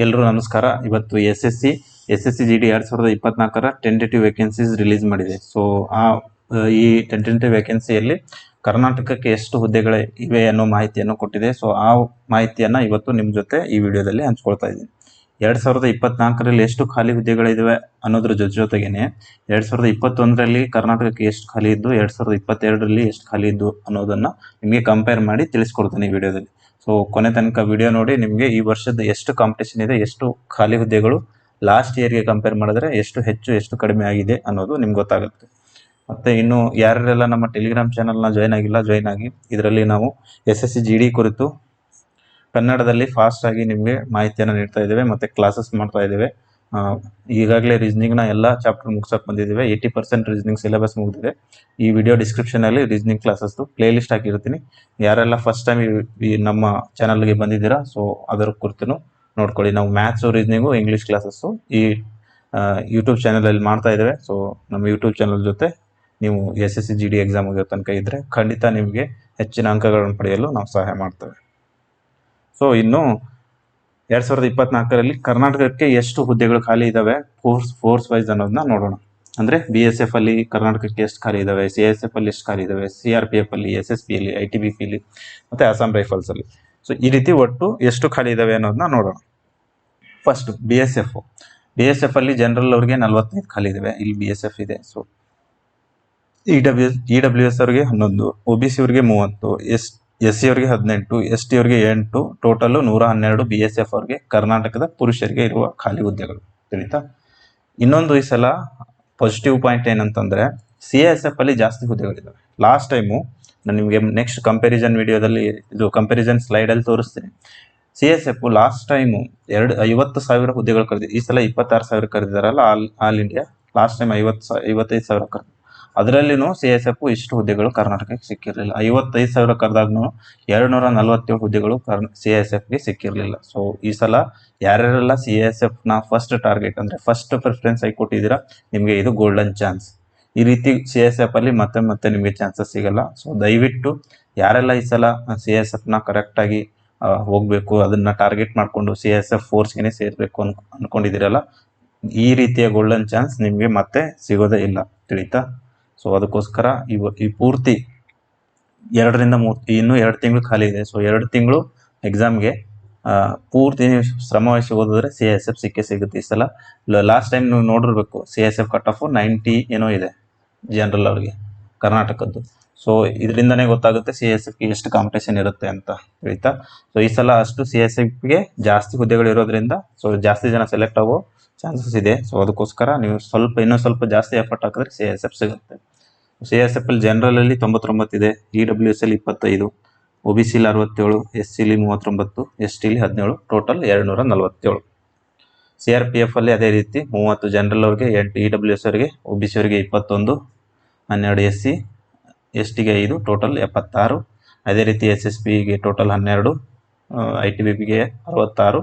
ಎಲ್ಲರೂ ನಮಸ್ಕಾರ. ಇವತ್ತು ಎಸ್ ಎಸ್ ಸಿ ಜಿ ಡಿ 2024ರ ಟೆಂಟೇಟಿವ್ ವೇಕೆನ್ಸೀಸ್ ರಿಲೀಸ್ ಮಾಡಿದೆ. ಸೊ ಈ ಟೆಂಟೇಟಿವ್ ವೇಕೆನ್ಸಿಯಲ್ಲಿ ಕರ್ನಾಟಕಕ್ಕೆ ಎಷ್ಟು ಹುದ್ದೆಗಳು ಇವೆ ಅನ್ನೋ ಮಾಹಿತಿಯನ್ನು ಕೊಟ್ಟಿದೆ. ಸೊ ಆ ಮಾಹಿತಿಯನ್ನು ಇವತ್ತು ನಿಮ್ಮ ಜೊತೆ ಈ ವಿಡಿಯೋದಲ್ಲಿ ಹಂಚ್ಕೊಳ್ತಾ ಇದ್ದೀನಿ. 2024ರಲ್ಲಿ ಎಷ್ಟು ಖಾಲಿ ಹುದ್ದೆಗಳಿವೆ ಅನ್ನೋದ್ರ ಜೊತೆಗೇನೆ 2021ರಲ್ಲಿ ಕರ್ನಾಟಕಕ್ಕೆ ಎಷ್ಟು ಖಾಲಿ ಇದ್ದು 2022ರಲ್ಲಿ ಎಷ್ಟು ಖಾಲಿ ಇದ್ದು ಅನ್ನೋದನ್ನ ನಿಮಗೆ ಕಂಪೇರ್ ಮಾಡಿ ತಿಳಿಸ್ಕೊಡ್ತೀನಿ ಈ ವಿಡಿಯೋದಲ್ಲಿ. ಸೊ ಕೊನೆ ತನಕ ವಿಡಿಯೋ ನೋಡಿ ನಿಮಗೆ ಈ ವರ್ಷದ ಎಷ್ಟು ಕಾಂಪಿಟೇಷನ್ ಇದೆ, ಎಷ್ಟು ಖಾಲಿ ಹುದ್ದೆಗಳು ಲಾಸ್ಟ್ ಇಯರ್ಗೆ ಕಂಪೇರ್ ಮಾಡಿದ್ರೆ ಎಷ್ಟು ಹೆಚ್ಚು ಎಷ್ಟು ಕಡಿಮೆ ಆಗಿದೆ ಅನ್ನೋದು ನಿಮ್ಗೆ ಗೊತ್ತಾಗುತ್ತೆ. ಮತ್ತೆ ಇನ್ನು ಯಾರೆಲ್ಲ ನಮ್ಮ ಟೆಲಿಗ್ರಾಮ್ ಚಾನಲ್ನ ಜಾಯ್ನ್ ಆಗಿಲ್ಲ, ಜಾಯ್ನ್ ಆಗಿ. ಇದರಲ್ಲಿ ನಾವು SSC GD ಕುರಿತು ಕನ್ನಡದಲ್ಲಿ ಫಾಸ್ಟ್ ಆಗಿ ನಿಮಗೆ ಮಾಹಿತಿಯನ್ನು ನೀಡ್ತಾ ಇದ್ದೇವೆ ಮತ್ತೆ ಕ್ಲಾಸಸ್ ಮಾಡ್ತಾ ಇದ್ದೇವೆ. ಈಗಾಗಲೇ ರೀಸನಿಂಗ್ನ ಎಲ್ಲ ಚಾಪ್ಟರ್ ಮುಗಿಸಕ್ಕೆ ಬಂದಿದ್ದೇವೆ. 80% ರೀಸನಿಂಗ್ ಸಿಲೆಬಸ್ ಮುಗಿದಿದೆ. ಈ ವಿಡಿಯೋ ಡಿಸ್ಕ್ರಿಪ್ಷನಲ್ಲಿ ರೀಸನಿಂಗ್ ಕ್ಲಾಸಸ್ದು ಪ್ಲೇ ಲಿಸ್ಟ್ ಹಾಕಿರ್ತೀನಿ. ಯಾರೆಲ್ಲ ಫಸ್ಟ್ ಟೈಮ್ ಈ ನಮ್ಮ ಚಾನಲ್ಗೆ ಬಂದಿದ್ದೀರಾ ಸೊ ಅದರ ಕುರಿತು ನೋಡ್ಕೊಳ್ಳಿ. ನಾವು ಮ್ಯಾಥ್ಸು, ರೀಸನಿಂಗು, ಇಂಗ್ಲೀಷ್ ಕ್ಲಾಸಸ್ಸು ಈ ಯೂಟ್ಯೂಬ್ ಚಾನಲಲ್ಲಿ ಮಾಡ್ತಾ ಇದ್ದೇವೆ. ಸೊ ನಮ್ಮ ಯೂಟ್ಯೂಬ್ ಚಾನಲ್ ಜೊತೆ ನೀವು SSC GD ಎಕ್ಸಾಮ್ ಮುಗಿಯೋ ತನಕ ಇದ್ದರೆ ಖಂಡಿತ ನಿಮಗೆ ಹೆಚ್ಚಿನ ಅಂಕಗಳನ್ನು ಪಡೆಯಲು ನಾವು ಸಹಾಯ ಮಾಡ್ತೇವೆ. ಸೊ ಇನ್ನು 2024ರಲ್ಲಿ ಕರ್ನಾಟಕಕ್ಕೆ ಎಷ್ಟು ಹುದ್ದೆಗಳು ಖಾಲಿ ಇದ್ದಾವೆ ಫೋರ್ಸ್ ವೈಸ್ ಅನ್ನೋದನ್ನ ನೋಡೋಣ. ಅಂದರೆ BSF ಅಲ್ಲಿ ಕರ್ನಾಟಕಕ್ಕೆ ಎಷ್ಟು ಖಾಲಿ ಇದ್ದಾವೆ, CSF ಅಲ್ಲಿ ಎಷ್ಟು ಖಾಲಿ ಇದ್ದಾವೆ, CRPF ಅಲ್ಲಿ, SSB ಅಲ್ಲಿ, ITBP ಅಲ್ಲಿ ಮತ್ತು ಅಸ್ಸಾಂ ರೈಫಲ್ಸ್ ಅಲ್ಲಿ. ಸೊ ಈ ರೀತಿ ಒಟ್ಟು ಎಷ್ಟು ಖಾಲಿ ಇದ್ದಾವೆ ಅನ್ನೋದನ್ನ ನೋಡೋಣ. ಫಸ್ಟ್ BSF ಅಲ್ಲಿ ಜನರಲ್ ಅವ್ರಿಗೆ 45 ಖಾಲಿ ಇದಾವೆ. ಇಲ್ಲಿ BSF ಇದೆ. ಸೊ EWS ಅವ್ರಿಗೆ 11, OBC ಅವ್ರಿಗೆ 30, SC ಅವ್ರಿಗೆ 18, ST ಅವ್ರಿಗೆ 8, ಟೋಟಲ್ 112 BSF ಅವ್ರಿಗೆ ಕರ್ನಾಟಕದ ಪುರುಷರಿಗೆ ಇರುವ ಖಾಲಿ ಹುದ್ದೆಗಳು. ತಿಳಿತಾ? ಇನ್ನೊಂದು ಈ ಸಲ ಪಾಸಿಟಿವ್ ಪಾಯಿಂಟ್ ಏನಂತಂದ್ರೆ CSF ಅಲ್ಲಿ ಜಾಸ್ತಿ ಹುದ್ದೆಗಳಿದ್ದಾವೆ. ಲಾಸ್ಟ್ ಟೈಮು ನಾನು ನಿಮಗೆ ನೆಕ್ಸ್ಟ್ ಕಂಪ್ಯಾರಿಸನ್ ವಿಡಿಯೋದಲ್ಲಿ ಇದು ಕಂಪ್ಯಾರಿಸನ್ ಸ್ಲೈಡಲ್ಲಿ ತೋರಿಸ್ತೀನಿ. CSF ಲಾಸ್ಟ್ ಟೈಮು 50,000 ಹುದ್ದೆಗಳು ಕರೆದಿದೆ. ಈ ಸಲ 26,000 ಕರೆದಿದ್ದಾರಲ್ಲ ಆಲ್ ಇಂಡಿಯಾ. ಲಾಸ್ಟ್ ಟೈಮ್ 55,000 ಕರೆದಿದ್ದಾರೆ. ಅದರಲ್ಲಿನೂ CSF ಇಷ್ಟು ಹುದ್ದೆಗಳು ಕರ್ನಾಟಕಕ್ಕೆ ಸಿಕ್ಕಿರಲಿಲ್ಲ. 55,000 ಕರೆದಾಗ್ನೂ 247 ಹುದ್ದೆಗಳು CSFಗೆ ಸಿಕ್ಕಿರಲಿಲ್ಲ. ಸೊ ಈ ಸಲ ಯಾರ್ಯಾರೆಲ್ಲ CSFನ ಫಸ್ಟ್ ಟಾರ್ಗೆಟ್ ಅಂದರೆ ಫಸ್ಟ್ ಪ್ರಿಫರೆನ್ಸ್ ಆಗಿ ಕೊಟ್ಟಿದ್ದೀರಾ, ನಿಮಗೆ ಇದು ಗೋಲ್ಡನ್ ಚಾನ್ಸ್. ಈ ರೀತಿ CSF ಅಲ್ಲಿ ಮತ್ತೆ ನಿಮಗೆ ಚಾನ್ಸಸ್ ಸಿಗಲ್ಲ. ಸೊ ದಯವಿಟ್ಟು ಯಾರೆಲ್ಲ ಈ ಸಲ CSFನ ಕರೆಕ್ಟಾಗಿ ಹೋಗಬೇಕು, ಅದನ್ನು ಟಾರ್ಗೆಟ್ ಮಾಡಿಕೊಂಡು CSF ಫೋರ್ಸ್ಗೆ ಸೇರಬೇಕು ಅನ್ಕೊಂಡಿದ್ದೀರಲ್ಲ, ಈ ರೀತಿಯ ಗೋಲ್ಡನ್ ಚಾನ್ಸ್ ನಿಮಗೆ ಮತ್ತೆ ಸಿಗೋದೇ ಇಲ್ಲ. ತಿಳಿತಾ? ಸೊ ಅದಕ್ಕೋಸ್ಕರ ಈ ಪೂರ್ತಿ 2 ರಿಂದ 3 ಇನ್ನೂ 2 ತಿಂಗಳು ಖಾಲಿ ಇದೆ. ಸೊ 2 ತಿಂಗಳು ಎಕ್ಸಾಮ್ಗೆ ಪೂರ್ತಿ ಶ್ರಮವಹಿಸಿ ಓದಿದ್ರೆ CSF ಸಿಗುತ್ತೆ ಈ ಸಲ. ಲಾಸ್ಟ್ ಟೈಮ್ ನೀವು ನೋಡಿರ್ಬೇಕು, CSF ಕಟ್ ಆಫ್ 90 ಏನೋ ಇದೆ ಜನರಲ್ ಅವ್ರಿಗೆ ಕರ್ನಾಟಕದ್ದು. ಸೊ ಇದರಿಂದನೇ ಗೊತ್ತಾಗುತ್ತೆ CSFಗೆ ಎಷ್ಟು ಕಾಂಪಿಟೇಷನ್ ಇರುತ್ತೆ ಅಂತ. ತಿಳಿತಾ? ಸೊ ಈ ಸಲ ಅಷ್ಟು CSFಗೆ ಜಾಸ್ತಿ ಹುದ್ದೆಗಳು ಇರೋದ್ರಿಂದ ಸೊ ಜಾಸ್ತಿ ಜನ ಸೆಲೆಕ್ಟ್ ಆಗೋ ಚಾನ್ಸಸ್ ಇದೆ. ಸೊ ಅದಕ್ಕೋಸ್ಕರ ನೀವು ಇನ್ನೂ ಸ್ವಲ್ಪ ಜಾಸ್ತಿ ಎಫರ್ಟ್ ಹಾಕಿದ್ರೆ CSF ಸಿಗುತ್ತೆ. CSF ಅಲ್ಲಿ ಜನರಲಲ್ಲಿ 99 ಇದೆ, EWS ಅಲ್ಲಿ 25, OBC ಅಲ್ಲಿ 67, SC ಅಲ್ಲಿ 39, ST ಅಲ್ಲಿ 17, ಟೋಟಲ್ 247. CRPF ಅಲ್ಲಿ ಅದೇ ರೀತಿ 30 ಜನರಲ್ ಅವ್ರಿಗೆ, 8 EWS ಅವರಿಗೆ, OBC ಅವರಿಗೆ 21, 12 SC, STಗೆ 5, ಟೋಟಲ್ 76. ಅದೇ ರೀತಿ SSBಗೆ ಟೋಟಲ್ 12, ITBPಗೆ 66,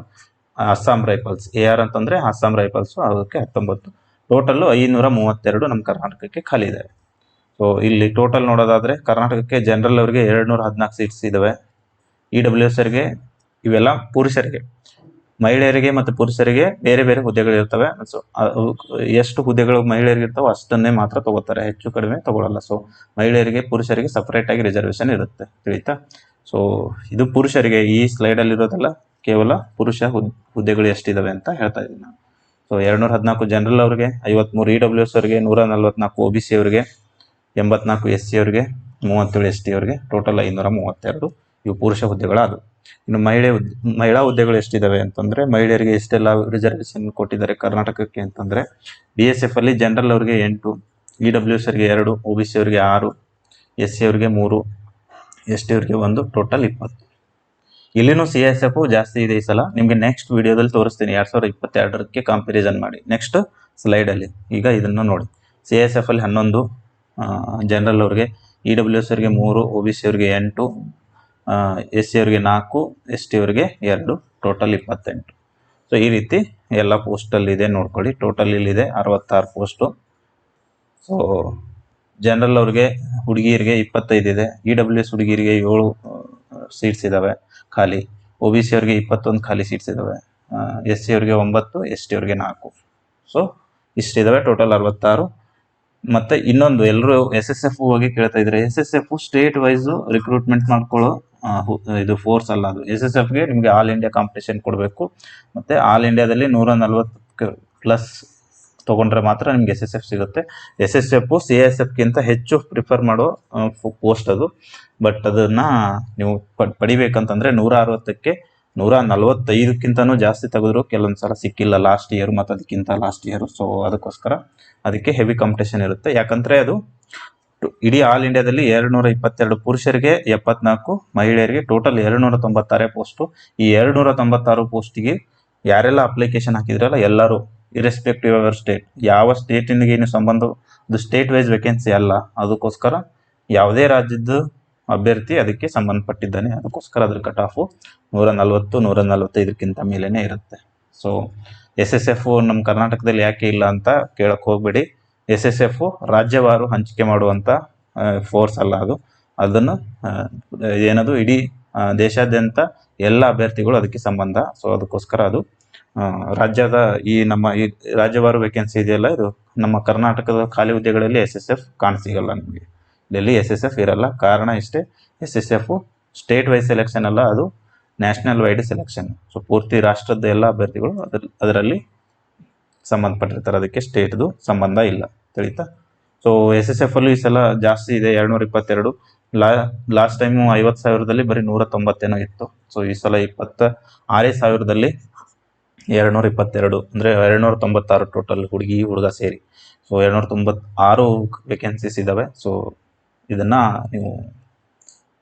ಅಸ್ಸಾಂ ರೈಫಲ್ಸ್ AR ಅಂತಂದರೆ ಅಸ್ಸಾಂ ರೈಫಲ್ಸು ಅದಕ್ಕೆ 19, ಟೋಟಲ್ಲು 532 ನಮ್ಮ ಕರ್ನಾಟಕಕ್ಕೆ ಖಾಲಿ ಇದೆ. ಸೊ ಇಲ್ಲಿ ಟೋಟಲ್ ನೋಡೋದಾದರೆ ಕರ್ನಾಟಕಕ್ಕೆ ಜನರಲ್ ಅವರಿಗೆ 214 ಸೀಟ್ಸ್ ಇದ್ದಾವೆ. EWS ಅವರಿಗೆ ಇವೆಲ್ಲ ಪುರುಷರಿಗೆ, ಮಹಿಳೆಯರಿಗೆ ಮತ್ತು ಪುರುಷರಿಗೆ ಬೇರೆ ಬೇರೆ ಹುದ್ದೆಗಳಿರ್ತವೆ. ಸೊ ಎಷ್ಟು ಹುದ್ದೆಗಳು ಮಹಿಳೆಯರಿಗೆ ಇರ್ತಾವೆ ಅಷ್ಟನ್ನೇ ಮಾತ್ರ ತಗೋತಾರೆ, ಹೆಚ್ಚು ಕಡಿಮೆ ತಗೊಳ್ಳಲ್ಲ. ಸೊ ಮಹಿಳೆಯರಿಗೆ ಪುರುಷರಿಗೆ ಸಪ್ರೇಟಾಗಿ ರಿಸರ್ವೇಷನ್ ಇರುತ್ತೆ. ತಿಳಿತಾ? ಸೊ ಇದು ಪುರುಷರಿಗೆ ಈ ಸ್ಲೈಡಲ್ಲಿರೋದೆಲ್ಲ ಕೇವಲ ಪುರುಷ ಹುದ್ದೆಗಳು ಎಷ್ಟಿದ್ದಾವೆ ಅಂತ ಹೇಳ್ತಾ ಇದ್ದೀನಿ ನಾನು. ಸೊ 214 ಜನರಲ್ ಅವರಿಗೆ, 53 EWS ಅವರಿಗೆ, 144 OBC ಅವರಿಗೆ, 84 SC ಅವರಿಗೆ, 37 ST ಅವರಿಗೆ, ಟೋಟಲ್ 532 ಇವು ಪುರುಷ ಹುದ್ದೆಗಳಾದವು. ಇನ್ನು ಮಹಿಳಾ ಹುದ್ದೆಗಳು ಎಷ್ಟಿದ್ದಾವೆ ಅಂತಂದರೆ ಮಹಿಳೆಯರಿಗೆ ಎಷ್ಟೆಲ್ಲ ರಿಸರ್ವೇಷನ್ ಕೊಟ್ಟಿದ್ದಾರೆ ಕರ್ನಾಟಕಕ್ಕೆ ಅಂತಂದರೆ BSF ಅಲ್ಲಿ ಜನರಲ್ ಅವರಿಗೆ 8, EWS ಅವರಿಗೆ 2, OBC ಅವರಿಗೆ 6, SC ಅವರಿಗೆ 3, ST ಅವರಿಗೆ 1, ಟೋಟಲ್ 20. ಇಲ್ಲಿನೂ CSF ಜಾಸ್ತಿ ಇದೆ ಈ ಸಲ. ನಿಮಗೆ ನೆಕ್ಸ್ಟ್ ವಿಡಿಯೋದಲ್ಲಿ ತೋರಿಸ್ತೀನಿ 2022ಕ್ಕೆ ಕಂಪ್ಯಾರಿಸನ್ ಮಾಡಿ ನೆಕ್ಸ್ಟ್ ಸ್ಲೈಡಲ್ಲಿ. ಈಗ ಇದನ್ನು ನೋಡಿ. CSF ಅಲ್ಲಿ 11 ಜನರಲ್ ಅವ್ರಿಗೆ, EWS ಅವರಿಗೆ 3, OBC ಅವರಿಗೆ 8, SC ಅವರಿಗೆ 4, ST ಅವರಿಗೆ 2, ಟೋಟಲ್ 28. ಸೊ ಈ ರೀತಿ ಎಲ್ಲ ಪೋಸ್ಟಲ್ಲಿ ಇದೆ ನೋಡ್ಕೊಳ್ಳಿ. ಟೋಟಲ್ ಇಲ್ಲಿದೆ 66 ಪೋಸ್ಟು. ಸೊ ಜನರಲ್ ಅವ್ರಿಗೆ ಹುಡುಗಿಯರಿಗೆ 25 ಇದೆ, EWS ಹುಡುಗಿಯರಿಗೆ 7 ಸೀಟ್ಸ್ ಇದ್ದಾವೆ ಖಾಲಿ, OBC ಅವರಿಗೆ 21 ಖಾಲಿ ಸೀಟ್ಸ್ ಇದ್ದಾವೆ, SC ಅವರಿಗೆ 9, ST ಅವರಿಗೆ 4. ಸೊ ಇಷ್ಟಿದಾವೆ, ಟೋಟಲ್ 66. ಮತ್ತೆ ಇನ್ನೊಂದು ಎಲ್ಲರೂ SSF ಹೋಗಿ ಕೇಳ್ತಾ ಇದ್ರೆ, SSF ಸ್ಟೇಟ್ ವೈಸ್ ರಿಕ್ರೂಟ್ಮೆಂಟ್ ಮಾಡ್ಕೊಳ್ಳೋ ಇದು ಫೋರ್ಸ್ ಅಲ್ಲ. ಅದು SSFಗೆ ನಿಮಗೆ ಆಲ್ ಇಂಡಿಯಾ ಕಾಂಪಿಟೇಷನ್ ಕೊಡಬೇಕು, ಮತ್ತೆ ಆಲ್ ಇಂಡಿಯಾದಲ್ಲಿ 140+ ತಗೊಂಡ್ರೆ ಮಾತ್ರ ನಿಮ್ಗೆ SSF ಸಿಗುತ್ತೆ. SSF CISFಗಿಂತ ಹೆಚ್ಚು ಪ್ರಿಫರ್ ಮಾಡೋ ಪೋಸ್ಟ್ ಅದು. ಬಟ್ ಅದನ್ನ ನೀವು ಪಡಿಬೇಕಂತಂದ್ರೆ 160ಕ್ಕೆ 145ಕ್ಕಿಂತನೂ ಜಾಸ್ತಿ ತೆಗೆದ್ರು ಕೆಲವೊಂದ್ಸಲ ಸಿಕ್ಕಿಲ್ಲ ಲಾಸ್ಟ್ ಇಯರ್ ಮತ್ತು ಅದಕ್ಕಿಂತ ಲಾಸ್ಟ್ ಇಯರ್. ಸೊ ಅದಕ್ಕೋಸ್ಕರ ಅದಕ್ಕೆ ಹೆವಿ ಕಾಂಪಿಟೇಷನ್ ಇರುತ್ತೆ. ಯಾಕಂದ್ರೆ ಅದು ಇಡೀ ಆಲ್ ಇಂಡಿಯಾದಲ್ಲಿ 222 ಪುರುಷರಿಗೆ 74, ಮಹಿಳೆಯರಿಗೆ ಟೋಟಲ್ 296 ಪೋಸ್ಟು. ಈ 296 ಪೋಸ್ಟಿಗೆ ಯಾರೆಲ್ಲ ಅಪ್ಲಿಕೇಶನ್ ಹಾಕಿದ್ರಲ್ಲ ಎಲ್ಲರೂ, ಇರೆಸ್ಪೆಕ್ಟಿವ್ ಅವರ್ ಸ್ಟೇಟ್, ಯಾವ ಸ್ಟೇಟಿಗೆ ಏನು ಸಂಬಂಧ, ಅದು ಸ್ಟೇಟ್ ವೈಸ್ ವೇಕೆನ್ಸಿ ಅಲ್ಲ. ಅದಕ್ಕೋಸ್ಕರ ಯಾವುದೇ ರಾಜ್ಯದ ಅಭ್ಯರ್ಥಿ ಅದಕ್ಕೆ ಸಂಬಂಧಪಟ್ಟಿದ್ದಾನೆ. ಅದಕ್ಕೋಸ್ಕರ ಅದ್ರ ಕಟ್ ಆಫು 140, 145ಕ್ಕಿಂತ ಮೇಲೇನೆ ಇರುತ್ತೆ. ಸೊ SSF ನಮ್ಮ ಕರ್ನಾಟಕದಲ್ಲಿ ಯಾಕೆ ಇಲ್ಲ ಅಂತ ಕೇಳಕ್ ಹೋಗ್ಬೇಡಿ. SSF ರಾಜ್ಯವಾರು ಹಂಚಿಕೆ ಮಾಡುವಂಥ ಫೋರ್ಸ್ ಅಲ್ಲ ಅದು. ಅದನ್ನು ಏನದು ಇಡೀ ದೇಶಾದ್ಯಂತ ಎಲ್ಲ ಅಭ್ಯರ್ಥಿಗಳು ಅದಕ್ಕೆ ಸಂಬಂಧ. ಸೊ ಅದಕ್ಕೋಸ್ಕರ ಅದು ರಾಜ್ಯದ ನಮ್ಮ ಈ ರಾಜ್ಯವಾರು ವೇಕೆನ್ಸಿ ಇದೆಯಲ್ಲ, ಇದು ನಮ್ಮ ಕರ್ನಾಟಕದ ಖಾಲಿ ಹುದ್ದೆಗಳಲ್ಲಿ SSF ಕಾಣಸಿಗಲ್ಲ ನಿಮಗೆ. ಡೆಲ್ಲಿ SSF ಇರಲ್ಲ. ಕಾರಣ ಇಷ್ಟೇ, SSF ಸ್ಟೇಟ್ ವೈಸ್ ಸೆಲೆಕ್ಷನ್ ಅಲ್ಲ, ಅದು ನ್ಯಾಷನಲ್ ವೈಡ್ ಸೆಲೆಕ್ಷನ್. ಸೊ ಪೂರ್ತಿ ರಾಷ್ಟ್ರದ ಎಲ್ಲ ಅಭ್ಯರ್ಥಿಗಳು ಅದರಲ್ಲಿ ಸಂಬಂಧಪಟ್ಟಿರ್ತಾರೆ, ಅದಕ್ಕೆ ಸ್ಟೇಟ್ದು ಸಂಬಂಧ ಇಲ್ಲ. ತಿಳಿತಾ? ಸೊ SSF ಅಲ್ಲೂ ಈ ಸಲ ಜಾಸ್ತಿ ಇದೆ, 222. ಲಾಸ್ಟ್ ಟೈಮು 50,000ದಲ್ಲಿ ಬರೀ 190 ಇತ್ತು. ಸೊ ಈ ಸಲ 26,000ದಲ್ಲಿ 222, ಅಂದರೆ 296 ಟೋಟಲ್ ಹುಡುಗಿ ಹುಡುಗ ಸೇರಿ. ಸೊ 296 ವೇಕೆನ್ಸೀಸ್ ಇದ್ದಾವೆ. ಸೊ ಇದನ್ನ ನೀವು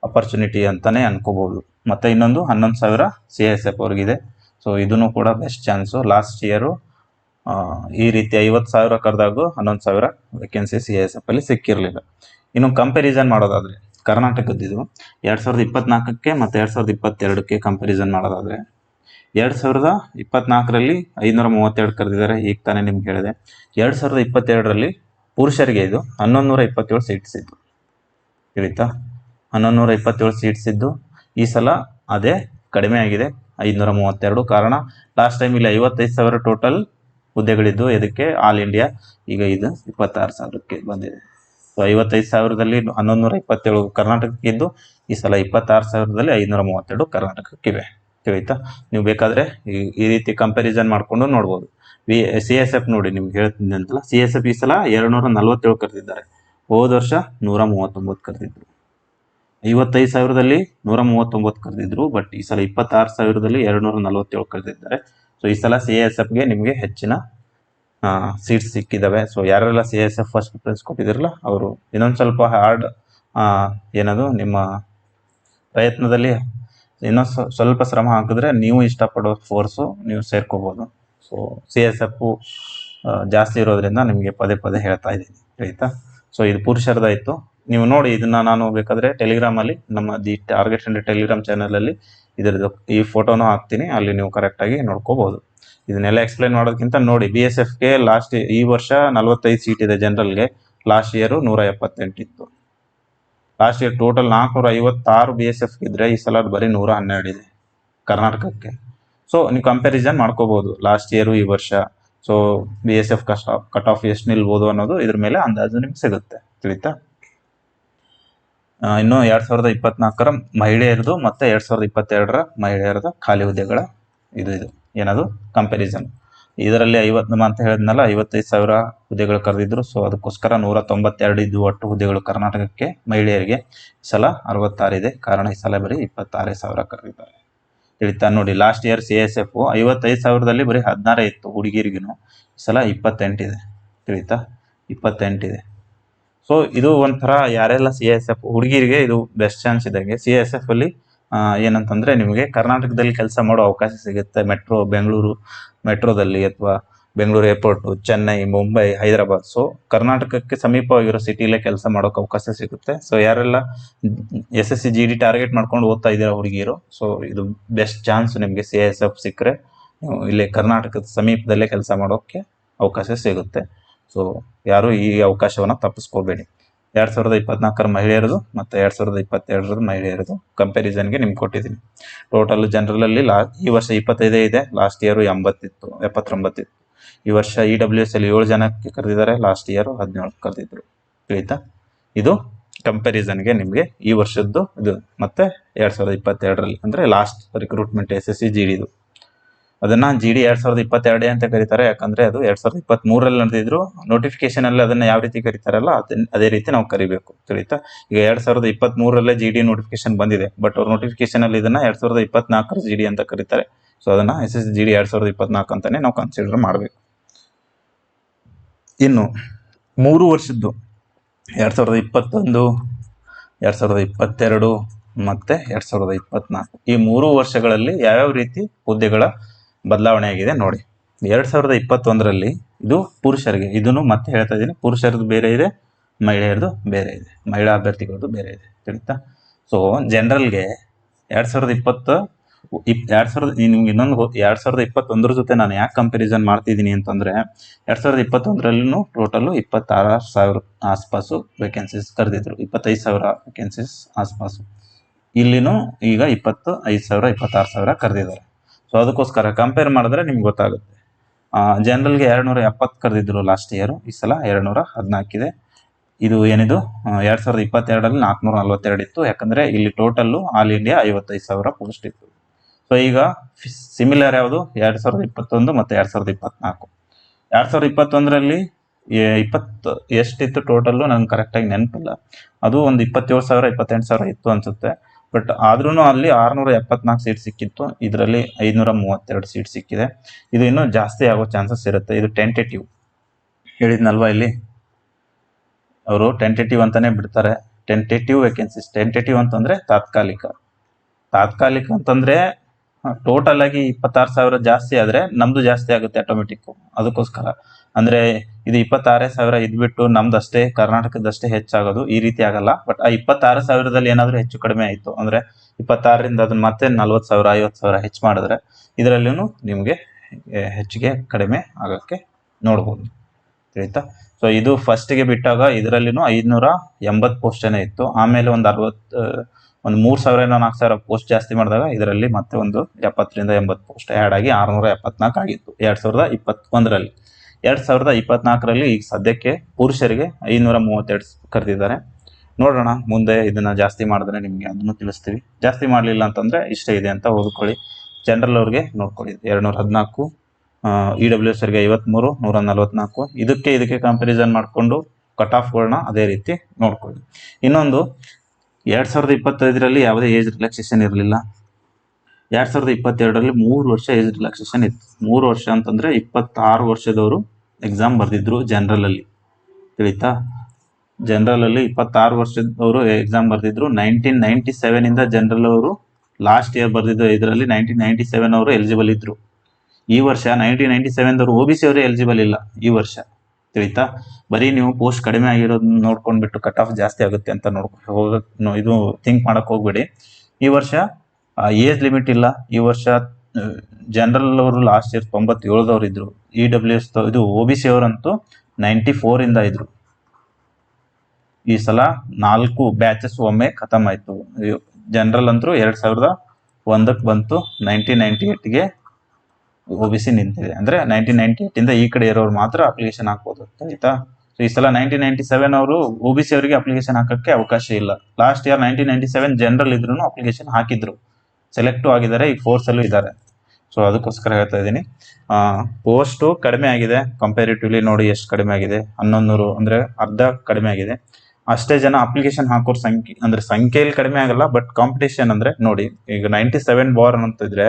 ಅಪರ್ಚುನಿಟಿ ಅಂತಾನೆ ಅನ್ಕೋಬಹುದು. ಮತ್ತೆ ಇನ್ನೊಂದು 11,000 CISF ಅವ್ರಿಗಿದೆ. ಸೊ ಇದನ್ನು ಕೂಡ ಬೆಸ್ಟ್ ಚಾನ್ಸು. ಲಾಸ್ಟ್ ಇಯರು ಈ ರೀತಿ 50,000 ಕರೆದಾಗ 11,000 ವೇಕೆನ್ಸಿ CISF ಅಲ್ಲಿ ಸಿಕ್ಕಿರಲಿಲ್ಲ. ಇನ್ನು ಕಂಪ್ಯಾರಿಸನ್ ಮಾಡೋದಾದ್ರೆ ಕರ್ನಾಟಕದ್ದು 2024ಕ್ಕೆ ಮತ್ತು 2022ಕ್ಕೆ ಕಂಪ್ಯಾರಿಸನ್ ಮಾಡೋದಾದ್ರೆ, 2024ರಲ್ಲಿ 532 ಕರೆದಿದ್ದಾರೆ, ಈಗ ತಾನೇ ನಿಮ್ಗೆ ಹೇಳಿದೆ. 2022ರಲ್ಲಿ ಪುರುಷರಿಗೆ ಇದು 1127 ಸೀಟ್ಸ್ ಇದ್ದು, ತಿಳಿತಾ? 1127 ಸೀಟ್ಸ್ ಇದ್ದು ಈ ಸಲ ಅದೇ ಕಡಿಮೆ ಆಗಿದೆ, 532. ಕಾರಣ ಲಾಸ್ಟ್ ಟೈಮ್ ಇಲ್ಲಿ 55,000 ಟೋಟಲ್ ಹುದ್ದೆಗಳಿದ್ದು, ಇದಕ್ಕೆ ಆಲ್ ಇಂಡಿಯಾ. ಈಗ ಇದು 26,000ಕ್ಕೆ ಬಂದಿದೆ. ಸೊ 55,000ದಲ್ಲಿ 1127 ಕರ್ನಾಟಕಕ್ಕಿದ್ದು, ಈ ಸಲ 26,000ದಲ್ಲಿ 532 ಕರ್ನಾಟಕಕ್ಕಿವೆ. ತಿಳಿತಾ? ನೀವು ಬೇಕಾದ್ರೆ ಈ ರೀತಿ ಕಂಪ್ಯಾರಿಸನ್ ಮಾಡ್ಕೊಂಡು ನೋಡ್ಬೋದು. CISF ನೋಡಿ, ನಿಮ್ಗೆ ಹೇಳ್ತೀನಿ ಅಂತಲ್ಲ, CISF ಈ ಸಲ 247 ಕರೆದಿದ್ದಾರೆ. ಹೋದ ವರ್ಷ 139 ಕರೆದಿದ್ರು. 55,000ದಲ್ಲಿ 139 ಕರೆದಿದ್ರು, ಬಟ್ ಈ ಸಲ 26,000ದಲ್ಲಿ 247 ಕರೆದಿದ್ದಾರೆ. ಸೊ ಈ ಸಲ CISFಗೆ ನಿಮಗೆ ಹೆಚ್ಚಿನ ಸೀಟ್ಸ್ ಸಿಕ್ಕಿದ್ದಾವೆ. ಸೊ ಯಾರೆಲ್ಲ CISF ಫಸ್ಟ್ ಪ್ರಿಫರೆನ್ಸ್ ಕೊಟ್ಟಿದಿರಲ್ಲ ಅವರು ಇನ್ನೊಂದು ಸ್ವಲ್ಪ ಹಾರ್ಡ್ ಏನದು ನಿಮ್ಮ ಪ್ರಯತ್ನದಲ್ಲಿ ಇನ್ನೊಂದು ಸ್ವಲ್ಪ ಶ್ರಮ ಹಾಕಿದ್ರೆ ನೀವು ಇಷ್ಟಪಡೋ ಫೋರ್ಸು ನೀವು ಸೇರ್ಕೋಬೋದು. ಸೊ CISF ಜಾಸ್ತಿ ಇರೋದ್ರಿಂದ ನಿಮಗೆ ಪದೇ ಪದೇ ಹೇಳ್ತಾ ಇದ್ದೀನಿ, ಆಯಿತಾ? ಸೊ ಇದು ಪುರುಷರದಾಯಿತು. ನೀವು ನೋಡಿ, ಇದನ್ನ ನಾನು ಬೇಕಾದರೆ ಟೆಲಿಗ್ರಾಮಲ್ಲಿ ನಮ್ಮ ದಿ ಟಾರ್ಗೆಟ್ ಅಂಡ್ ಟೆಲಿಗ್ರಾಮ್ ಚಾನಲಲ್ಲಿ ಇದರದ್ದು ಈ ಫೋಟೋನು ಹಾಕ್ತೀನಿ, ಅಲ್ಲಿ ನೀವು ಕರೆಕ್ಟಾಗಿ ನೋಡ್ಕೋಬೋದು. ಇದನ್ನೆಲ್ಲ ಎಕ್ಸ್ಪ್ಲೈನ್ ಮಾಡೋದಕ್ಕಿಂತ ನೋಡಿ, BSFಗೆ ಈ ವರ್ಷ 45 ಸೀಟ್ ಇದೆ ಜನರಲ್ಗೆ. ಲಾಸ್ಟ್ ಇಯರು 178 ಇತ್ತು. ಲಾಸ್ಟ್ ಇಯರ್ ಟೋಟಲ್ 456 BSF ಇದ್ರೆ, ಈ ಸಲ ಬರೀ 112 ಇದೆ ಕರ್ನಾಟಕಕ್ಕೆ. ಸೊ ನೀವು ಕಂಪ್ಯಾರಿಸನ್ ಮಾಡ್ಕೋಬೋದು ಲಾಸ್ಟ್ ಇಯರು ಈ ವರ್ಷ. ಸೊ BSF ಕಟ್ ಆಫ್ ಎಷ್ಟು ನಿಲ್ಬೋದು ಅನ್ನೋದು ಇದ್ರ ಮೇಲೆ ಅಂದಾಜು ನಿಮ್ಗೆ ಸಿಗುತ್ತೆ. ತಿಳಿತಾ? ಇನ್ನು 2024ರ ಮಹಿಳೆಯರದು ಮತ್ತು 2022ರ ಮಹಿಳೆಯರದ ಖಾಲಿ ಹುದ್ದೆಗಳ ಇದು ಏನದು ಕಂಪ್ಯಾರಿಸನ್. ಇದರಲ್ಲಿ 50 ಅಂತ ಹೇಳಿದ್ನಲ್ಲ, 55,000 ಹುದ್ದೆಗಳು ಕರೆದಿದ್ರು. ಸೊ ಅದಕ್ಕೋಸ್ಕರ 192 ಇದ್ದು ಒಟ್ಟು ಹುದ್ದೆಗಳು ಕರ್ನಾಟಕಕ್ಕೆ ಮಹಿಳೆಯರಿಗೆ. ಈ ಸಲ 66 ಇದೆ. ಕಾರಣ ಈ ಸಲ ಬರೀ 26,000 ಕರೆದಿದ್ದಾರೆ. ತಿಳಿತಾ? ನೋಡಿ, ಲಾಸ್ಟ್ ಇಯರ್ CISF 55,000ದಲ್ಲಿ ಬರೀ 16 ಇತ್ತು ಹುಡುಗಿರಿಗೂ. ಈ ಸಲ 28 ಇದೆ. ತಿಳಿತಾ? 28 ಇದೆ. ಸೊ ಇದು ಒಂಥರ ಯಾರೆಲ್ಲ CISF ಹುಡುಗಿರಿಗೆ ಇದು ಬೆಸ್ಟ್ ಚಾನ್ಸ್ ಇದ್ದಂಗೆ. CISF ಅಲ್ಲಿ ಏನಂತಂದ್ರೆ ನಿಮಗೆ ಕರ್ನಾಟಕದಲ್ಲಿ ಕೆಲಸ ಮಾಡೋ ಅವಕಾಶ ಸಿಗುತ್ತೆ. ಬೆಂಗಳೂರು ಮೆಟ್ರೋದಲ್ಲಿ, ಅಥವಾ ಬೆಂಗಳೂರು ಏರ್ಪೋರ್ಟು, ಚೆನ್ನೈ, ಮುಂಬೈ, ಹೈದರಾಬಾದ್. ಸೊ ಕರ್ನಾಟಕಕ್ಕೆ ಸಮೀಪವಾಗಿರೋ ಸಿಟಿಲೇ ಕೆಲಸ ಮಾಡೋಕೆ ಅವಕಾಶ ಸಿಗುತ್ತೆ. ಸೊ ಯಾರೆಲ್ಲ SSC GD ಟಾರ್ಗೆಟ್ ಮಾಡ್ಕೊಂಡು ಓದ್ತಾ ಇದ್ದೀರಾ ಹುಡುಗಿರು, ಸೊ ಇದು ಬೆಸ್ಟ್ ಚಾನ್ಸ್ ನಿಮಗೆ. CISF ಸಿಕ್ಕರೆ ಇಲ್ಲಿ ಕರ್ನಾಟಕದ ಸಮೀಪದಲ್ಲೇ ಕೆಲಸ ಮಾಡೋಕ್ಕೆ ಅವಕಾಶ ಸಿಗುತ್ತೆ. ಸೊ ಯಾರು ಈ ಅವಕಾಶವನ್ನು ತಪ್ಪಿಸ್ಕೋಬೇಡಿ. 2024 ಮಹಿಳೆಯರದು ಮತ್ತು 2022 ಮಹಿಳೆಯರದು ಕಂಪ್ಯಾರಿಸನ್ಗೆ ನಿಮ್ಗೆ ಕೊಟ್ಟಿದ್ದೀನಿ. ಟೋಟಲ್ ಜನರಲಲ್ಲಿ ಈ ವರ್ಷ 25 ಇದೆ, ಲಾಸ್ಟ್ ಇಯರ್ 79 ಇತ್ತು. ಈ ವರ್ಷ EWS ಅಲ್ಲಿ 7 ಜನಕ್ಕೆ ಕರೆದಿದ್ದಾರೆ, ಲಾಸ್ಟ್ ಇಯರ್ 17 ಕರೆದಿದ್ರು. ತಿಳಿತಾ? ಇದು ಕಂಪ್ಯಾರಿಸನ್ಗೆ ನಿಮಗೆ ಈ ವರ್ಷದ್ದು ಇದು ಮತ್ತೆ 2022ರಲ್ಲಿ ಅಂದ್ರೆ ಲಾಸ್ಟ್ ರಿಕ್ರೂಟ್ಮೆಂಟ್ SSC GDದು. ಅದನ್ನ GD 2022 ಅಂತ ಕರೀತಾರೆ, ಯಾಕಂದ್ರೆ ಅದು 2023ರಲ್ಲಿ ನಡೆದಿದ್ರು. ನೋಟಿಫಿಕೇಶನ್ ಅಲ್ಲಿ ಅದನ್ನ ಯಾವ ರೀತಿ ಕರೀತಾರಲ್ಲ ಅದೇ ರೀತಿ ನಾವು ಕರಿಬೇಕು. ತಿಳಿತಾ? ಈಗ 2023ರಲ್ಲೇ GD ನೋಟಿಫಿಕೇಶನ್ ಬಂದಿದೆ, ಬಟ್ ಅವ್ರ ನೋಟಿಫಿಕೇಶನ್ ಅಲ್ಲಿ ಇದನ್ನ 2024 GD ಅಂತ ಕರೀತಾರೆ. ಸೊ ಅದನ್ನ SSC GD 2024 ಅಂತಾನೆ ನಾವು ಕನ್ಸಿಡರ್ ಮಾಡಬೇಕು. ಇನ್ನು 3 ವರ್ಷದ್ದು 2021, 2022 ಮತ್ತೆ 2024 ಈ 3 ವರ್ಷಗಳಲ್ಲಿ ಯಾವ್ಯಾವ ರೀತಿ ಹುದ್ದೆಗಳ ಬದಲಾವಣೆ ಆಗಿದೆ ನೋಡಿ. 2021ರಲ್ಲಿ ಇದು ಪುರುಷರಿಗೆ, ಇದನ್ನು ಮತ್ತೆ ಹೇಳ್ತಾ ಇದ್ದೀನಿ, ಪುರುಷರದ್ದು ಬೇರೆ ಇದೆ, ಮಹಿಳೆಯರದು ಬೇರೆ ಇದೆ, ಮಹಿಳಾ ಅಭ್ಯರ್ಥಿಗಳದ್ದು ಬೇರೆ ಇದೆ. ತಿಳಿತಾ? ಸೊ ಜನರಲ್ಗೆ 2020 ನಿಮ್ಗೆ ಇನ್ನೊಂದು 2021 ಜೊತೆ ನಾನು ಯಾಕೆ ಕಂಪ್ಯಾರಿಸನ್ ಮಾಡ್ತಿದ್ದೀನಿ ಅಂತಂದ್ರೆ 2021ರಲ್ಲೂ ಟೋಟಲ್ 26,000 ಆಸ್ಪಾಸು ವೇಕೆನ್ಸೀಸ್ ಕರೆದಿದ್ರು, 25,000 ವೇಕೆನ್ಸೀಸ್ ಆಸ್ಪಾಸು. ಇಲ್ಲಿನೂ ಈಗ 25,000 26,000 ಕರೆದಿದ್ದಾರೆ. ಸೊ ಅದಕ್ಕೋಸ್ಕರ ಕಂಪೇರ್ ಮಾಡಿದ್ರೆ ನಿಮ್ಗೆ ಗೊತ್ತಾಗುತ್ತೆ. ಜನರಲ್ಗೆ 270 ಕರೆದಿದ್ರು ಲಾಸ್ಟ್ ಇಯರ್, ಈ ಸಲ 214 ಇದೆ. ಇದು ಏನಿದು 2022ರಲ್ಲಿ 442 ಇತ್ತು, ಯಾಕಂದ್ರೆ ಇಲ್ಲಿ ಟೋಟಲ್ ಆಲ್ ಇಂಡಿಯಾ 55,000 ಪೋಸ್ಟ್ ಇತ್ತು. ಸೊ ಈಗ ಸಿಮಿಲರ್ ಯಾವುದು 2021 ಮತ್ತು 2024. 2021ರಲ್ಲಿ ಎಷ್ಟಿತ್ತು ಟೋಟಲ್ ನಂಗೆ ಕರೆಕ್ಟಾಗಿ ನೆನಪಿಲ್ಲ, ಅದು ಒಂದು 27,000 28,000 ಇತ್ತು ಅನ್ಸುತ್ತೆ. ಬಟ್ ಆದ್ರೂ ಅಲ್ಲಿ 674 ಸೀಟ್ ಸಿಕ್ಕಿತ್ತು, ಇದರಲ್ಲಿ 532 ಸೀಟ್ ಸಿಕ್ಕಿದೆ. ಇದು ಇನ್ನೂ ಜಾಸ್ತಿ ಆಗೋ ಚಾನ್ಸಸ್ ಇರುತ್ತೆ. ಇದು ಟೆಂಟೇಟಿವ್ ಹೇಳಿದ್ನಲ್ವಾ, ಇಲ್ಲಿ ಅವರು ಟೆಂಟೇಟಿವ್ ಅಂತಾನೆ ಬಿಡ್ತಾರೆ. ಟೆಂಟೇಟಿವ್ ವೇಕೆನ್ಸೀಸ್, ಟೆಂಟೇಟಿವ್ ಅಂತಂದ್ರೆ ತಾತ್ಕಾಲಿಕ ಅಂತಂದ್ರೆ ಟೋಟಲ್ ಆಗಿ 26,000 ಜಾಸ್ತಿ ಆದ್ರೆ ನಮ್ದು ಜಾಸ್ತಿ ಆಗುತ್ತೆ ಆಟೋಮೆಟಿಕ್. ಅದಕ್ಕೋಸ್ಕರ ಅಂದ್ರೆ ಇದು 26,000 ಇದ್ಬಿಟ್ಟು ನಮ್ದು ಅಷ್ಟೇ ಕರ್ನಾಟಕದಷ್ಟೇ ಹೆಚ್ಚಾಗೋದು ಈ ರೀತಿ ಆಗಲ್ಲ. ಬಟ್ ಆ 26,000ದಲ್ಲಿ ಏನಾದ್ರೂ ಹೆಚ್ಚು ಕಡಿಮೆ ಆಯ್ತು ಅಂದ್ರೆ 26ರಿಂದ ಅದನ್ನ ಮತ್ತೆ 40,000 50,000 ಹೆಚ್ಚು ಮಾಡಿದ್ರೆ ಇದರಲ್ಲೂ ನಿಮ್ಗೆ ಹೆಚ್ಚಿಗೆ ಕಡಿಮೆ ಆಗಕ್ಕೆ ನೋಡ್ಬೋದು. ತಿಳಿತಾ? ಸೊ ಇದು ಫಸ್ಟ್ಗೆ ಬಿಟ್ಟಾಗ ಇದರಲ್ಲಿನೂ 580 ಪೋಸ್ಟೇನೆ ಇತ್ತು. ಆಮೇಲೆ ಒಂದು 3,000 4,000 ಪೋಸ್ಟ್ ಜಾಸ್ತಿ ಮಾಡಿದಾಗ ಇದರಲ್ಲಿ ಮತ್ತೆ ಒಂದು 70ರಿಂದ 80 ಪೋಸ್ಟ್ ಆ್ಯಡ್ ಆಗಿ 674 ಆಗಿತ್ತು 2021ರಲ್ಲಿ. 2024ರಲ್ಲಿ ಈಗ ಸದ್ಯಕ್ಕೆ ಪುರುಷರಿಗೆ 532 ಕರೆದಿದ್ದಾರೆ. ನೋಡೋಣ ಮುಂದೆ ಇದನ್ನ ಜಾಸ್ತಿ ಮಾಡಿದ್ರೆ ನಿಮ್ಗೆ ಅದನ್ನು ತಿಳಿಸ್ತೀವಿ. ಜಾಸ್ತಿ ಮಾಡಲಿಲ್ಲ ಅಂತಂದ್ರೆ ಇಷ್ಟೇ ಇದೆ ಅಂತ ಓದ್ಕೊಳ್ಳಿ. ಜನರಲ್ ಅವ್ರಿಗೆ ನೋಡ್ಕೊಳ್ಳಿ 214, EWS ಅವರಿಗೆ 53, 144. ಇದಕ್ಕೆ ಕಂಪ್ಯಾರಿಸನ್ ಮಾಡಿಕೊಂಡು ಕಟ್ ಆಫ್ಗಳನ್ನ ಅದೇ ರೀತಿ ನೋಡ್ಕೊಳ್ಳಿ. ಇನ್ನೊಂದು 2025ರಲ್ಲಿ ಯಾವುದೇ ಏಜ್ ರಿಲ್ಯಾಕ್ಸೇಷನ್ ಇರಲಿಲ್ಲ. 2022ರಲ್ಲಿ 3 ವರ್ಷ ಏಜ್ ರಿಲ್ಯಾಕ್ಸೇಷನ್ ಇತ್ತು. 3 ವರ್ಷ ಅಂತಂದ್ರೆ 26 ವರ್ಷದವರು ಎಕ್ಸಾಮ್ ಬರೆದಿದ್ರು ಜನರಲ್ ಅಲ್ಲಿ. ತಿಳಿತಾ? ಜನರಲ್ ಅಲ್ಲಿ 26 ವರ್ಷದವರು ಎಕ್ಸಾಮ್ ಬರೆದಿದ್ರು. 1997 ಇಂದ ಜನರಲ್ ಅವರು ಲಾಸ್ಟ್ ಇಯರ್ ಬರೆದಿದ್ದು ಇದರಲ್ಲಿ 1997 ಅವರು ಎಲಿಜಿಬಲ್ ಇದ್ರು. ಈ ವರ್ಷ 1997ದವರು OBC ಅವರೇ ಎಲಿಜಿಬಲ್ ಇಲ್ಲ ಈ ವರ್ಷ. ತಿಳಿತಾ? ಬರೀ ನೀವು ಪೋಸ್ಟ್ ಕಡಿಮೆ ಆಗಿರೋದನ್ನ ನೋಡ್ಕೊಂಡ್ಬಿಟ್ಟು ಕಟ್ ಆಫ್ ಜಾಸ್ತಿ ಆಗುತ್ತೆ ಅಂತ ಇದು ಥಿಂಕ್ ಮಾಡಕ್ ಹೋಗ್ಬೇಡಿ. ಈ ವರ್ಷ ಏಜ್ ಲಿಮಿಟ್ ಇಲ್ಲ. ಈ ವರ್ಷ ಜನರಲ್ ಅವರು ಲಾಸ್ಟ್ ಇಯರ್ 97ದವ್ರು ಇದ್ರು. EWS ಇದು OBC ಅವರಂತೂ 94 ಇಂದ ಇದ್ರು. ಈ ಸಲ 4 ಬ್ಯಾಚಸ್ ಒಮ್ಮೆ ಖತಮ್ ಆಯ್ತು. ಜನರಲ್ ಅಂತೂ 2001ಕ್ಕೆ ಬಂತು, 1998ಗೆ OBC ನಿಂತಿದೆ. ಅಂದ್ರೆ 1998 ಇಂದ ಈ ಕಡೆ ಇರೋರು ಮಾತ್ರ ಅಪ್ಲಿಕೇಶನ್ ಹಾಕ್ಬೋದು. ಆಯ್ತಾ? ಸೊ ಈ ಸಲ 1997 ಅವರು OBC ಅವರಿಗೆ ಅಪ್ಲಿಕೇಶನ್ ಹಾಕಕ್ಕೆ ಅವಕಾಶ ಇಲ್ಲ. ಲಾಸ್ಟ್ ಇಯರ್ 1997 ಜನರಲ್ ಇದ್ರು ಅಪ್ಲಿಕೇಶನ್ ಹಾಕಿದ್ರು, ಸೆಲೆಕ್ಟ್ ಆಗಿದ್ದಾರೆ, ಈಗ ಫೋರ್ಸ್ ಅಲ್ಲೂ ಇದ್ದಾರೆ. ಸೊ ಅದಕ್ಕೋಸ್ಕರ ಹೇಳ್ತಾ ಇದ್ದೀನಿ. ಪೋಸ್ಟ್ ಕಡಿಮೆ ಆಗಿದೆ ಕಂಪೇರಿಟಿವ್ಲಿ. ನೋಡಿ ಎಷ್ಟು ಕಡಿಮೆ ಆಗಿದೆ, 1100 ಅಂದ್ರೆ ಅರ್ಧ ಕಡಿಮೆ ಆಗಿದೆ. ಅಷ್ಟೇ ಜನ ಅಪ್ಲಿಕೇಶನ್ ಹಾಕೋರ್ ಸಂಖ್ಯೆಯಲ್ಲಿ ಕಡಿಮೆ ಆಗಲ್ಲ, ಬಟ್ ಕಾಂಪಿಟೇಷನ್ ಅಂದ್ರೆ ನೋಡಿ, ಈಗ 97 ಬಾರ್ ಅಂತಿದ್ರೆ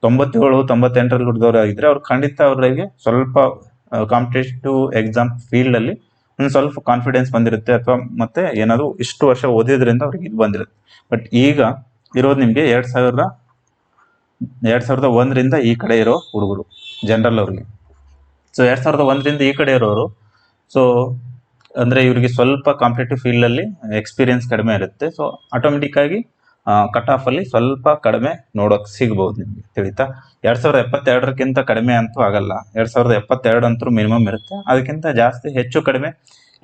97-98ರಲ್ಲಿ ಹುಟ್ಟಿದವರು ಆಗಿದ್ರೆ ಅವ್ರು ಖಂಡಿತ ಅವರಿಗೆ ಸ್ವಲ್ಪ ಕಾಂಪಿಟೇಟಿವ್ ಎಕ್ಸಾಮ್ ಫೀಲ್ಡ್ ಅಲ್ಲಿ ಒಂದು ಸ್ವಲ್ಪ ಕಾನ್ಫಿಡೆನ್ಸ್ ಬಂದಿರುತ್ತೆ, ಅಥವಾ ಮತ್ತೆ ಏನಾದ್ರು ಇಷ್ಟು ವರ್ಷ ಓದಿದ್ರಿಂದ ಅವ್ರಿಗೆ ಇದು ಬಂದಿರುತ್ತೆ. ಬಟ್ ಈಗ ಇರೋದು ನಿಮ್ಗೆ 2001ರಿಂದ ಈ ಕಡೆ ಇರೋ ಹುಡುಗರು ಜನರಲ್ ಅವ್ರಿಗೆ. ಸೊ 2001ರಿಂದ ಈ ಕಡೆ ಇರೋರು, ಸೊ ಅಂದ್ರೆ ಇವರಿಗೆ ಸ್ವಲ್ಪ ಕಾಂಪಿಟೇಟಿವ್ ಫೀಲ್ಡ್ ಅಲ್ಲಿ ಎಕ್ಸ್ಪೀರಿಯನ್ಸ್ ಕಡಿಮೆ ಇರುತ್ತೆ. ಸೊ ಆಟೋಮೆಟಿಕ್ ಆಗಿ ಕಟ್ ಆಫ್ ಅಲ್ಲಿ ಸ್ವಲ್ಪ ಕಡಿಮೆ ನೋಡೋಕ್ ಸಿಗ್ಬಹುದು ನಿಮ್ಗೆ. ತಿಳಿತಾ? 2072ಕ್ಕಿಂತ ಕಡಿಮೆ ಅಂತೂ ಆಗಲ್ಲ. 2072 ಅಂತೂ ಮಿನಿಮಮ್ ಇರುತ್ತೆ, ಅದಕ್ಕಿಂತ ಜಾಸ್ತಿ ಹೆಚ್ಚು ಕಡಿಮೆ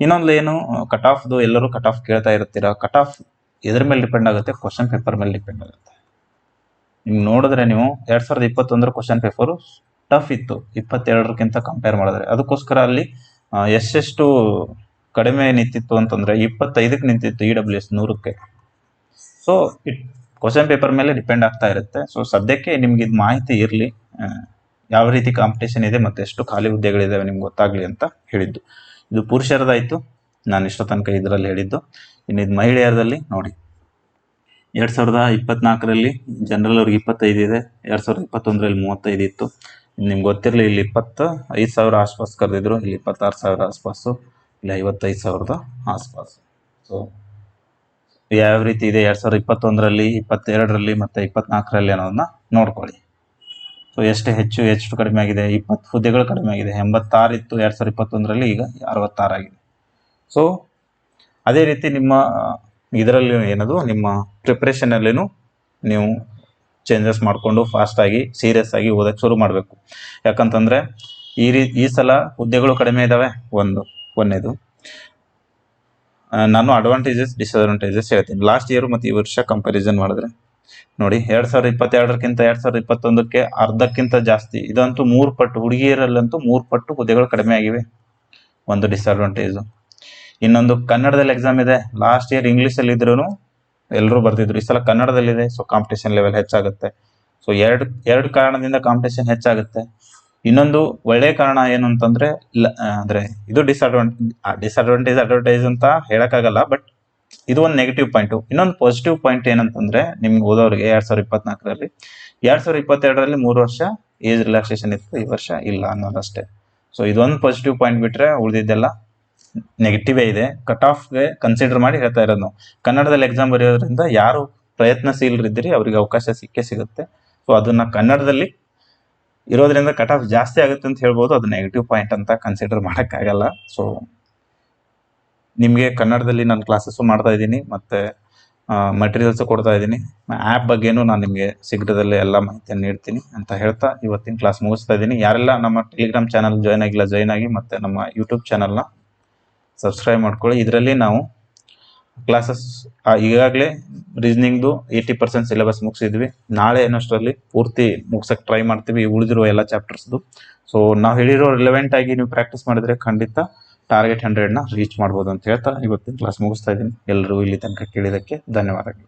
ಇನ್ನೊಂದು ಏನು, ಕಟ್ ಆಫ್ದು ಎಲ್ಲರೂ ಕಟ್ ಆಫ್ ಕೇಳ್ತಾ ಇರ್ತೀರಾ. ಕಟ್ ಆಫ್ ಎದ್ರ ಮೇಲೆ ಡಿಪೆಂಡ್ ಆಗುತ್ತೆ? ಕ್ವಶನ್ ಪೇಪರ್ ಮೇಲೆ ಡಿಪೆಂಡ್ ಆಗುತ್ತೆ. ನಿಮ್ಗೆ ನೋಡಿದ್ರೆ ನೀವು 2021 ಕ್ವಶನ್ ಪೇಪರು ಟಫ್ ಇತ್ತು 22ಕ್ಕಿಂತ ಕಂಪೇರ್ ಮಾಡಿದ್ರೆ. ಅದಕ್ಕೋಸ್ಕರ ಅಲ್ಲಿ ಎಷ್ಟೆಷ್ಟು ಕಡಿಮೆ ನಿಂತಿತ್ತು ಅಂತಂದ್ರೆ 25ಕ್ಕೆ ನಿಂತಿತ್ತು EWS 100ಕ್ಕೆ. ಸೊ ಕ್ವಶನ್ ಪೇಪರ್ ಮೇಲೆ ಡಿಪೆಂಡ್ ಆಗ್ತಾ ಇರುತ್ತೆ. ಸೊ ಸದ್ಯಕ್ಕೆ ನಿಮ್ಗೆ ಇದು ಮಾಹಿತಿ ಇರಲಿ, ಯಾವ ರೀತಿ ಕಾಂಪಿಟೇಷನ್ ಇದೆ ಮತ್ತೆ ಎಷ್ಟು ಖಾಲಿ ಹುದ್ದೆಗಳಿದಾವೆ ನಿಮ್ಗೆ ಗೊತ್ತಾಗ್ಲಿ ಅಂತ ಹೇಳಿದ್ದು. ಇದು ಪುರುಷರದಾಯ್ತು, ನಾನು ಇಷ್ಟ ತನಕ ಇದರಲ್ಲಿ ಹೇಳಿದ್ದು. ಇನ್ನು ಇದು ಮಹಿಳೆಯರದಲ್ಲಿ ನೋಡಿ, 2024ರಲ್ಲಿ ಜನರಲ್ ಅವ್ರಿಗೆ 25 ಇದೆ, 2021ರಲ್ಲಿ 35 ಇತ್ತು. ನಿಮ್ಗೆ ಗೊತ್ತಿರಲಿ, ಇಲ್ಲಿ 25,000 ಆಸ್ಪಾಸ್ ಕರೆದಿದ್ರು, ಇಲ್ಲಿ 26,000 ಆಸ್ಪಾಸು, ಇಲ್ಲಿ 55,000 ಆಸ್ಪಾಸು. ಸೊ ಯಾವ ರೀತಿ ಇದೆ 2021ರಲ್ಲಿ, 22ರಲ್ಲಿ ಮತ್ತು 24ರಲ್ಲಿ ಅನ್ನೋದನ್ನ ನೋಡ್ಕೊಳ್ಳಿ. ಸೊ ಎಷ್ಟು ಕಡಿಮೆ ಆಗಿದೆ? 20 ಹುದ್ದೆಗಳು ಕಡಿಮೆ ಆಗಿದೆ. 86 ಇತ್ತು 2021ರಲ್ಲಿ, ಈಗ 66 ಆಗಿದೆ. ಸೊ ಅದೇ ರೀತಿ ನಿಮ್ಮ ಇದರಲ್ಲಿ ಏನದು, ನಿಮ್ಮ ಪ್ರಿಪ್ರೇಷನಲ್ಲಿನೂ ನೀವು ಚೇಂಜಸ್ ಮಾಡಿಕೊಂಡು ಫಾಸ್ಟಾಗಿ ಸೀರಿಯಸ್ ಆಗಿ ಓದಕ್ಕೆ ಶುರು ಮಾಡಬೇಕು. ಯಾಕಂತಂದರೆ ಈ ಸಲ ಹುದ್ದೆಗಳು ಕಡಿಮೆ ಇದ್ದಾವೆ. ಒಂದೇದು ನಾನು ಅಡ್ವಾಂಟೇಜಸ್ ಡಿಸ್ಅಡ್ವಾಂಟೇಜಸ್ ಹೇಳ್ತೀನಿ. ಲಾಸ್ಟ್ ಇಯರ್ ಮತ್ತು ಈ ವರ್ಷ ಕಂಪ್ಯಾರಿಸನ್ ಮಾಡಿದ್ರೆ ನೋಡಿ, 2022ಕ್ಕಿಂತ 2021ಕ್ಕೆ ಅರ್ಧಕ್ಕಿಂತ ಜಾಸ್ತಿ, ಇದಂತೂ 3 ಪಟ್ಟು, ಹುಡುಗಿಯರಲ್ಲಂತೂ 3 ಪಟ್ಟು ಹುದ್ದೆಗಳು ಕಡಿಮೆ ಆಗಿವೆ. ಒಂದು ಡಿಸ್ಅಡ್ವಾಂಟೇಜು. ಇನ್ನೊಂದು, ಕನ್ನಡದಲ್ಲಿ ಎಕ್ಸಾಮ್ ಇದೆ. ಲಾಸ್ಟ್ ಇಯರ್ ಇಂಗ್ಲೀಷಲ್ಲಿ ಇದ್ರೂ ಎಲ್ಲರೂ ಬರ್ತಿದ್ರು, ಈ ಸಲ ಕನ್ನಡದಲ್ಲಿದೆ. ಸೊ ಕಾಂಪಿಟೇಷನ್ ಲೆವೆಲ್ ಹೆಚ್ಚಾಗುತ್ತೆ. ಸೊ ಎರಡು ಕಾರಣದಿಂದ ಕಾಂಪಿಟೇಷನ್ ಹೆಚ್ಚಾಗುತ್ತೆ. ಇನ್ನೊಂದು ಒಳ್ಳೆಯ ಕಾರಣ ಏನು ಅಂತಂದ್ರೆ, ಅಂದ್ರೆ ಇದು ಡಿಸ್ಅಡ್ವಾಂಟೇಜ್ ಅಂತ ಹೇಳಕ್ಕಾಗಲ್ಲ, ಬಟ್ ಇದು ಒಂದು ನೆಗೆಟಿವ್ ಪಾಯಿಂಟು. ಇನ್ನೊಂದು ಪಾಸಿಟಿವ್ ಪಾಯಿಂಟ್ ಏನಂತಂದ್ರೆ, ನಿಮ್ಗೆ ಓದೋರಿಗೆ 2024ರಲ್ಲಿ, 2022ರಲ್ಲಿ 3 ವರ್ಷ ಏಜ್ ರಿಲ್ಯಾಕ್ಸೇಷನ್ ಇತ್ತು, ಈ ವರ್ಷ ಇಲ್ಲ ಅನ್ನೋದಷ್ಟೇ. ಸೊ ಇದೊಂದು ಪಾಸಿಟಿವ್ ಪಾಯಿಂಟ್ ಬಿಟ್ರೆ ಉಳಿದಿದ್ದೆಲ್ಲ ನೆಗೆಟಿವೇ ಇದೆ. ಕಟ್ ಆಫ್ಗೆ ಕನ್ಸಿಡರ್ ಮಾಡಿ ಹೇಳ್ತಾ ಇರೋದು ನಾವು. ಕನ್ನಡದಲ್ಲಿ ಎಕ್ಸಾಮ್ ಬರೆಯೋದ್ರಿಂದ ಯಾರು ಪ್ರಯತ್ನಶೀಲರಿದ್ದೀರಿ ಅವರಿಗೆ ಅವಕಾಶ ಸಿಗುತ್ತೆ. ಸೊ ಅದನ್ನ ಕನ್ನಡದಲ್ಲಿ ಇರೋದ್ರಿಂದ ಕಟ್ ಆಫ್ ಜಾಸ್ತಿ ಆಗುತ್ತೆ ಅಂತ ಹೇಳ್ಬೋದು. ಅದು ನೆಗೆಟಿವ್ ಪಾಯಿಂಟ್ ಅಂತ ಕನ್ಸಿಡರ್ ಮಾಡೋಕ್ಕಾಗಲ್ಲ. ಸೊ ನಿಮಗೆ ಕನ್ನಡದಲ್ಲಿ ನಾನು ಕ್ಲಾಸಸ್ಸು ಮಾಡ್ತಾ ಇದ್ದೀನಿ, ಮತ್ತು ಮಟೀರಿಯಲ್ಸು ಕೊಡ್ತಾ ಇದ್ದೀನಿ. ಆ್ಯಪ್ ಬಗ್ಗೆನೂ ನಾನು ನಿಮಗೆ ಶೀಘ್ರದಲ್ಲೇ ಎಲ್ಲ ಮಾಹಿತಿಯನ್ನು ನೀಡ್ತೀನಿ ಅಂತ ಹೇಳ್ತಾ ಇವತ್ತಿನ ಕ್ಲಾಸ್ ಮುಗಿಸ್ತಾ ಇದ್ದೀನಿ. ಯಾರೆಲ್ಲ ನಮ್ಮ ಟೆಲಿಗ್ರಾಮ್ ಚಾನಲ್ ಜಾಯ್ನ್ ಆಗಿಲ್ಲ, ಜಾಯ್ನ್ ಆಗಿ, ಮತ್ತು ನಮ್ಮ ಯೂಟ್ಯೂಬ್ ಚಾನಲ್ನ ಸಬ್ಸ್ಕ್ರೈಬ್ ಮಾಡ್ಕೊಳ್ಳಿ. ಇದರಲ್ಲಿ ನಾವು ಕ್ಲಾಸಸ್ ಈಗಾಗಲೇ ರೀಸನಿಂಗ್ದು 80% ಸಿಲೆಬಸ್ ಮುಗಿಸಿದ್ವಿ. ನಾಳೆ ಏನಷ್ಟರಲ್ಲಿ ಪೂರ್ತಿ ಮುಗ್ಸಕ್ಕೆ ಟ್ರೈ ಮಾಡ್ತೀವಿ, ಉಳಿದಿರುವ ಎಲ್ಲ ಚಾಪ್ಟರ್ಸ್ದು. ಸೊ ನಾವು ಹೇಳಿರೋ ರಿಲೆವೆಂಟ್ ಆಗಿ ನೀವು ಪ್ರಾಕ್ಟೀಸ್ ಮಾಡಿದರೆ ಖಂಡಿತ ಟಾರ್ಗೆಟ್ 100ನ ರೀಚ್ ಮಾಡ್ಬೋದು ಅಂತ ಹೇಳ್ತಾ ಇವತ್ತಿನ ಕ್ಲಾಸ್ ಮುಗಿಸ್ತಾ ಇದ್ದೀನಿ. ಎಲ್ಲರೂ ಇಲ್ಲಿ ತನಕ ಕೇಳಿದ್ದಕ್ಕೆ ಧನ್ಯವಾದಗಳು.